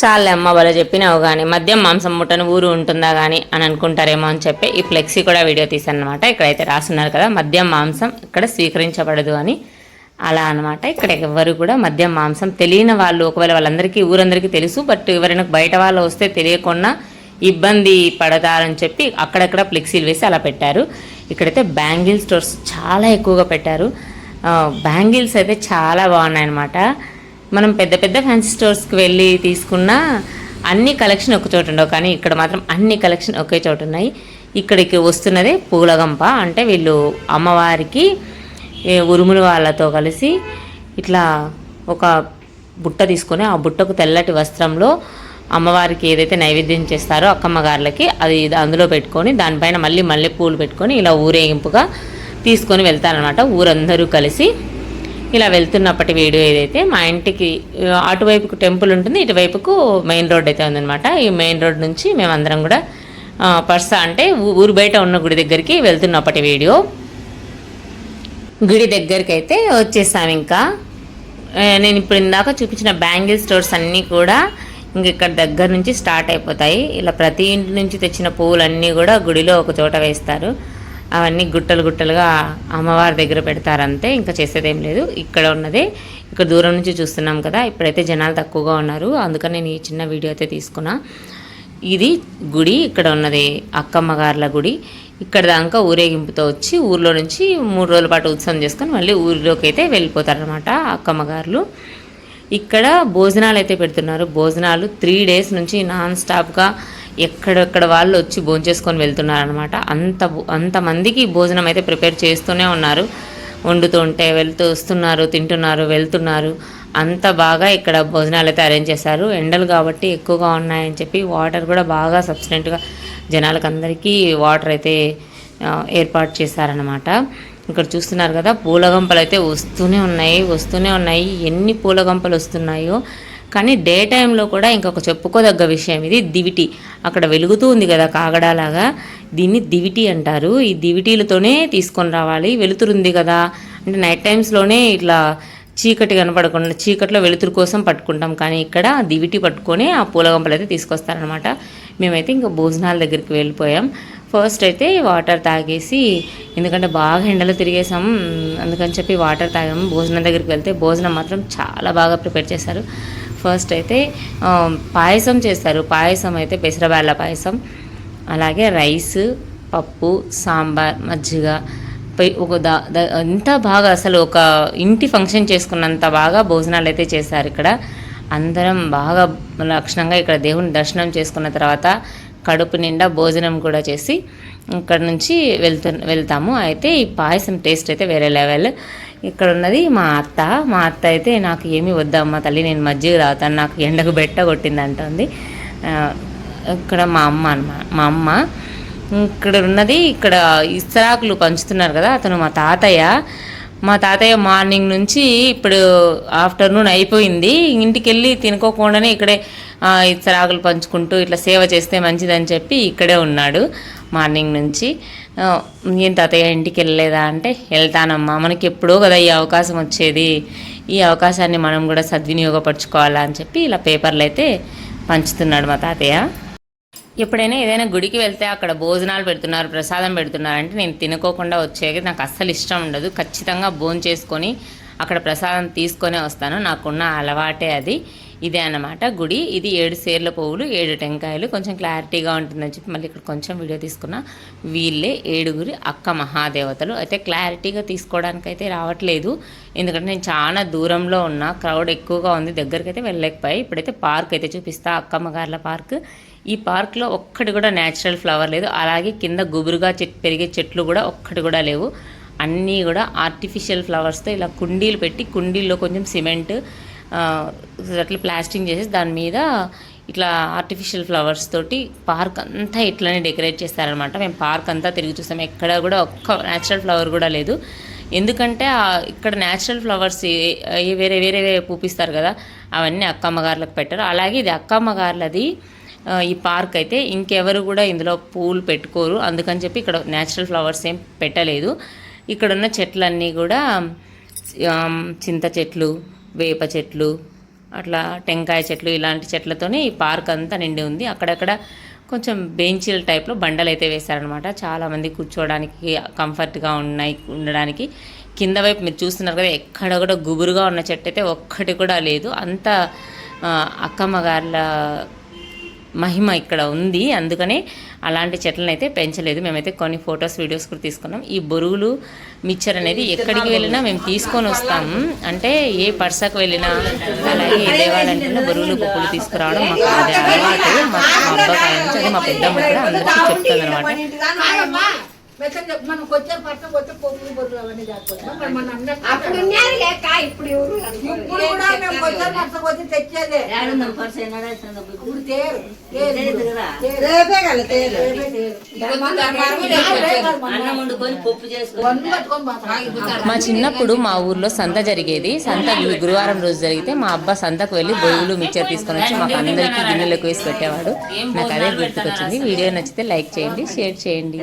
చాలే అమ్మ వాళ్ళు చెప్పినావు కానీ మద్యం మాంసం ముట్టని ఊరు ఉంటుందా కానీ అని అనుకుంటారేమో అని చెప్పి ఈ ఫ్లెక్సీ కూడా వీడియో తీసానమాట. ఇక్కడైతే రాస్తున్నారు కదా మద్యం మాంసం ఇక్కడ స్వీకరించబడదు అని. అలా అనమాట. ఇక్కడ ఎవరు కూడా మద్యం మాంసం తెలియని వాళ్ళు, ఒకవేళ వాళ్ళందరికీ ఊరందరికీ తెలుసు, బట్ ఎవరైనా బయట వాళ్ళు వస్తే తెలియకుండా ఇబ్బంది పడతారని చెప్పి అక్కడక్కడ ఫ్లెక్సీలు వేసి అలా పెట్టారు. ఇక్కడైతే బ్యాంగిల్ స్టోర్స్ చాలా ఎక్కువగా పెట్టారు. బ్యాంగిల్స్ అయితే చాలా బాగున్నాయి అనమాట. మనం పెద్ద పెద్ద ఫ్యాన్సీ స్టోర్స్కి వెళ్ళి తీసుకున్న అన్ని కలెక్షన్ ఒక చోట ఉండవు, కానీ ఇక్కడ మాత్రం అన్ని కలెక్షన్ ఒకే చోట ఉన్నాయి. ఇక్కడికి వస్తున్నదే పూలగంప. అంటే వీళ్ళు అమ్మవారికి ఉరుములు వాళ్ళతో కలిసి ఇట్లా ఒక బుట్ట తీసుకొని ఆ బుట్టకు తెల్లటి వస్త్రంలో అమ్మవారికి ఏదైతే నైవేద్యం చేస్తారో అక్కమ్మగారులకి అది అందులో పెట్టుకొని దానిపైన మళ్ళీ మల్లె పూలు పెట్టుకొని ఇలా ఊరేగింపుగా తీసుకొని వెళ్తారనమాట. ఊరందరూ కలిసి ఇలా వెళ్తున్నప్పటి వీడియో ఏదైతే మా ఇంటికి అటువైపుకు టెంపుల్ ఉంటుంది, ఇటువైపుకు మెయిన్ రోడ్ అయితే ఉందన్నమాట. ఈ మెయిన్ రోడ్ నుంచి మేమందరం కూడా అంటే ఊరు బయట ఉన్న గుడి దగ్గరికి వెళ్తున్నప్పటి వీడియో. గుడి దగ్గరికి అయితే వచ్చేసాం. ఇంకా నేను ఇప్పుడు ఇందాక చూపించిన బ్యాంగిల్ స్టోర్స్ అన్నీ కూడా ఇంక ఇక్కడ దగ్గర నుంచి స్టార్ట్ అయిపోతాయి. ఇలా ప్రతి ఇంటి నుంచి తెచ్చిన పువ్వులన్నీ కూడా గుడిలో ఒక చోట వేస్తారు. అవన్నీ గుట్టలు గుట్టలుగా అమ్మవారి దగ్గర పెడతారంతే, ఇంకా చేసేదేం లేదు. ఇక్కడ ఉన్నదే ఇక్కడ దూరం నుంచి చూస్తున్నాం కదా. ఇప్పుడైతే జనాలు తక్కువగా ఉన్నారు, అందుకని నేను ఈ చిన్న వీడియో అయితే తీసుకున్నా. ఇది గుడి, ఇక్కడ ఉన్నది అక్కమ్మగార్ల గుడి. ఇక్కడ దాకా ఊరేగింపుతో వచ్చి ఊర్లో నుంచి 3 రోజుల పాటు ఉత్సవం చేసుకొని మళ్ళీ ఊరిలోకి అయితే వెళ్ళిపోతారనమాట అక్కమ్మగారులు. ఇక్కడ భోజనాలు అయితే పెడుతున్నారు. భోజనాలు 3 days నుంచి నాన్ స్టాప్గా ఎక్కడెక్కడ వాళ్ళు వచ్చి భోంచేసుకొని వెళ్తున్నారనమాట. అంతమందికి భోజనం అయితే ప్రిపేర్ చేస్తూనే ఉన్నారు. వండుతూ ఉంటే వస్తున్నారు, తింటున్నారు, వెళ్తున్నారు. అంత బాగా ఇక్కడ భోజనాలు అయితే అరేంజ్ చేశారు. ఎండలు కాబట్టి ఎక్కువగా ఉన్నాయని చెప్పి వాటర్ కూడా బాగా సఫిషియెంట్గా జనాలకు అందరికీ వాటర్ అయితే ఏర్పాటు చేశారనమాట. ఇక్కడ చూస్తున్నారు కదా పూలగంపలు అయితే వస్తూనే ఉన్నాయి. ఎన్ని పూలగంపలు వస్తున్నాయో. కానీ డే టైంలో కూడా ఇంకొక చెప్పుకోదగ్గ విషయం ఇది దివిటి. అక్కడ వెలుగుతూ ఉంది కదా కాగడాలాగా, దీన్ని దివిటి అంటారు. ఈ దివిటీలతోనే తీసుకొని రావాలి. వెలుతురుంది కదా అంటే నైట్ టైమ్స్లోనే ఇట్లా చీకటి కనపడకుండా చీకట్లో వెలుతురు కోసం పట్టుకుంటాం, కానీ ఇక్కడ దివిటి పట్టుకొని ఆ పూలగంపలు అయితే తీసుకొస్తారనమాట. మేమైతే ఇంకా భోజనాల దగ్గరికి వెళ్ళిపోయాం. ఫస్ట్ అయితే వాటర్ తాగేసి, ఎందుకంటే బాగా ఎండలో తిరిగేసాం అందుకని చెప్పి వాటర్ తాగాము. భోజనం దగ్గరికి వెళ్తే భోజనం మాత్రం చాలా బాగా ప్రిపేర్ చేశారు. ఫస్ట్ అయితే పాయసం చేస్తారు. పాయసం అయితే పెసరబ్యాళ్ళ పాయసం, అలాగే రైస్, పప్పు, సాంబార్, మజ్జిగ, ఎంత బాగా అసలు ఒక ఇంటి ఫంక్షన్ చేసుకున్నంత బాగా భోజనాలు అయితే చేశారు. ఇక్కడ అందరం బాగా లక్షణంగా ఇక్కడ దేవుని దర్శనం చేసుకున్న తర్వాత కడుపు నిండా భోజనం కూడా చేసి ఇక్కడ నుంచి వెళ్తాము. అయితే ఈ పాయసం టేస్ట్ అయితే వేరే లెవెల్. ఇక్కడ ఉన్నది మా అత్త అయితే నాకు ఏమీ వద్దమ్మా తల్లి, నేను మజ్జిగ తాగుతాను, నాకు ఎండకు బెట్ట కొట్టింది అంటుంది. ఇక్కడ మా అమ్మ ఇక్కడ ఉన్నది. ఇక్కడ ఇస్తరాకులు పంచుతున్నారు కదా, అతను మా తాతయ్య మార్నింగ్ నుంచి ఇప్పుడు ఆఫ్టర్నూన్ అయిపోయింది, ఇంటికి వెళ్ళి తినుకోకుండానే ఇక్కడే ఇస్తరాకులు పంచుకుంటూ ఇట్లా సేవ చేస్తే మంచిదని చెప్పి ఇక్కడే ఉన్నాడు మార్నింగ్ నుంచి. ఏం తాతయ్య ఇంటికి వెళ్ళలేదా అంటే, వెళ్తానమ్మా, మనకి ఎప్పుడో కదా ఈ అవకాశం వచ్చేది, ఈ అవకాశాన్ని మనం కూడా సద్వినియోగపరచుకోవాలా అని చెప్పి ఇలా పేపర్లు అయితే పంచుతున్నాడు మా తాతయ్య. ఎప్పుడైనా ఏదైనా గుడికి వెళ్తే అక్కడ భోజనాలు పెడుతున్నారు, ప్రసాదం పెడుతున్నారు అంటే నేను తినుకోకుండా వచ్చేది నాకు అస్సలు ఇష్టం ఉండదు. ఖచ్చితంగా భోంచేసుకొని అక్కడ ప్రసాదం తీసుకొనే వస్తాను, నాకున్న అలవాటే అది. ఇదే అన్నమాట గుడి. ఇది 7 సేర్ల పువ్వులు, 7 టెంకాయలు. కొంచెం క్లారిటీగా ఉంటుందని చెప్పి మళ్ళీ ఇక్కడ కొంచెం వీడియో తీసుకున్నా. వీళ్ళే 7 అక్క మహాదేవతలు. అయితే క్లారిటీగా తీసుకోవడానికి అయితే రావట్లేదు, ఎందుకంటే నేను చాలా దూరంలో ఉన్నా, క్రౌడ్ ఎక్కువగా ఉంది, దగ్గరికి అయితే వెళ్ళలేకపోయాయి. ఇప్పుడైతే పార్క్ అయితే చూపిస్తా, అక్కమ్మగార్ల పార్క్. ఈ పార్క్లో ఒక్కటి కూడా న్యాచురల్ ఫ్లవర్ లేదు, అలాగే కింద గుబురుగా పెరిగే చెట్లు కూడా ఒక్కటి కూడా లేవు. అన్నీ కూడా ఆర్టిఫిషియల్ ఫ్లవర్స్తో ఇలా కుండీలు పెట్టి, కుండీల్లో కొంచెం సిమెంట్ అట్లా ప్లాస్టింగ్ చేసేసి దాని మీద ఇట్లా ఆర్టిఫిషియల్ ఫ్లవర్స్ తోటి పార్క్ అంతా ఇట్లానే డెకరేట్ చేస్తారనమాట. మేము పార్క్ అంతా తిరిగి చూస్తాం, ఎక్కడ కూడా ఒక్క న్యాచురల్ ఫ్లవర్ కూడా లేదు. ఎందుకంటే ఇక్కడ న్యాచురల్ ఫ్లవర్స్ వేరే వేరే పూపిస్తారు కదా, అవన్నీ అక్కమ్మగారులకు పెట్టారు. అలాగే ఇది అక్కమ్మగారులది ఈ పార్క్ అయితే, ఇంకెవరు కూడా ఇందులో పూలు పెట్టుకోరు, అందుకని చెప్పి ఇక్కడ న్యాచురల్ ఫ్లవర్స్ ఏం పెట్టలేదు. ఇక్కడున్న చెట్లన్నీ కూడా చింత చెట్లు, వేప చెట్లు, అట్లా టెంకాయ చెట్లు ఇలాంటి చెట్లతోనే ఈ పార్క్ అంతా నిండి ఉంది. అక్కడక్కడ కొంచెం బెంచీల టైప్లో బండలు అయితే వేశారనమాట, చాలామంది కూర్చోవడానికి కంఫర్ట్గా ఉండడానికి. కింద వైపు మీరు చూస్తున్నారు కదా, ఎక్కడ కూడా గుబురుగా ఉన్న చెట్టు అయితే ఒక్కటి కూడా లేదు. అంత అక్కమ్మ గార్ల మహిమ ఇక్కడ ఉంది, అందుకనే అలాంటి చెట్లను అయితే పెంచలేదు. మేమైతే కొన్ని ఫొటోస్ వీడియోస్ కూడా తీసుకున్నాం. ఈ బొరుగులు మిక్చర్ అనేది ఎక్కడికి వెళ్ళినా మేము తీసుకొని వస్తాము. అంటే ఏ పర్సకు వెళ్ళినా అలాగే ఏ దేవాలయంలో బొరుగులు పప్పులు తీసుకురావడం మాకు అదే అలవాటు. మా అబ్బాయి నుంచి అదే మా పెద్దమ్మ కూడా అందరికీ చెప్తుంది అనమాట. మా చిన్నప్పుడు మా ఊర్లో సంత జరిగేది. సంత గురువారం రోజు జరిగితే మా అబ్బా సంతకు వెళ్ళి బొరుగులు మిక్చర్ తీసుకొని వచ్చి మాకు అందరికీ గిన్నెలకు వేసి పెట్టేవాడు. నాకు అదే గుర్తుకొచ్చింది. వీడియో నచ్చితే లైక్ చేయండి, షేర్ చేయండి.